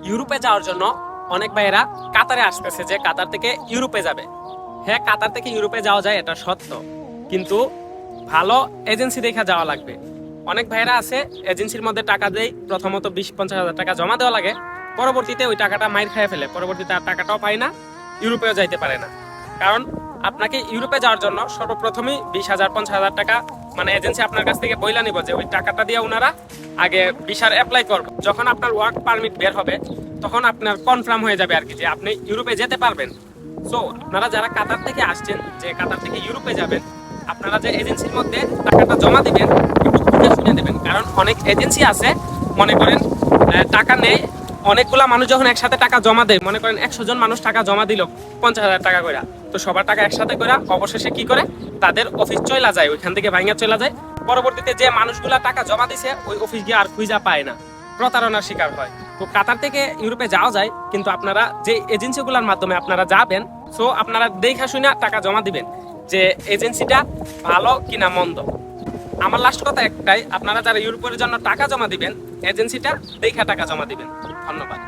ইউরোপে যাওয়ার জন্য অনেক ভাইয়েরা কাতারে আসতেছে যে কাতার থেকে ইউরোপে যাবে। হ্যাঁ, কাতার থেকে ইউরোপে যাওয়া যায়, এটা সত্য, কিন্তু ভালো এজেন্সি দেখে যাওয়া লাগবে। অনেক ভাইয়েরা আছে এজেন্সির মধ্যে টাকা দেয়, প্রথমত 20-50 হাজার টাকা জমা দেওয়া লাগে, পরবর্তীতে ওই টাকাটা মাইর খেয়ে ফেলে, পরবর্তীতে আর টাকাটাও পায় না, ইউরোপেও যাইতে পারে না। কারণ আপনাকে ইউরোপে যাওয়ার জন্য সর্বপ্রথমই 20,000-50,000 টাকা মানে এজেন্সি আপনার কাছ থেকে বইলা নিব যে ওই টাকাটা দিয়ে ওনারা আগে ভিসার অ্যাপ্লাই করবে। যখন আপনার ওয়ার্ক পারমিট বের হবে তখন আপনার কনফার্ম হয়ে যাবে আর কি যে আপনি ইউরোপে যেতে পারবেন। সো আপনারা যারা কাতার থেকে আসছেন, যে কাতার থেকে ইউরোপে যাবেন, আপনারা যে এজেন্সির মধ্যে টাকাটা জমা দিবেন একটু বুঝে শুনে দেবেন। কারণ অনেক এজেন্সি আছে মনে করেন টাকা নেই, অনেকগুলা মানুষ যখন একসাথে টাকা জমা দেয়, মনে করেন 100 জন মানুষ টাকা জমা দিল 50,000 টাকা করে, তো সবার টাকা একসাথে করে অবশেষে কি করে তাদের অফিস চলে যায়, ওইখান থেকে ভাঙা চলে যায়। পরবর্তীতে যে মানুষগুলা টাকা জমা দিছে ওই অফিস গিয়ে আর খুঁজা পায় না, প্রতারণার শিকার হয়। তো কাতার থেকে ইউরোপে যাওয়া যায়, কিন্তু আপনারা যে এজেন্সিগুলোর মাধ্যমে আপনারা যাবেন, সো আপনারা দেখা শুনে টাকা জমা দিবেন যে এজেন্সিটা ভালো কিনা মন্দ। আমার লাস্ট কথা একটাই, আপনারা যারা ইউরোপের জন্য টাকা জমা দিবেন এজেন্সিটা দেখা টাকা জমা দিবেন। ধন্যবাদ।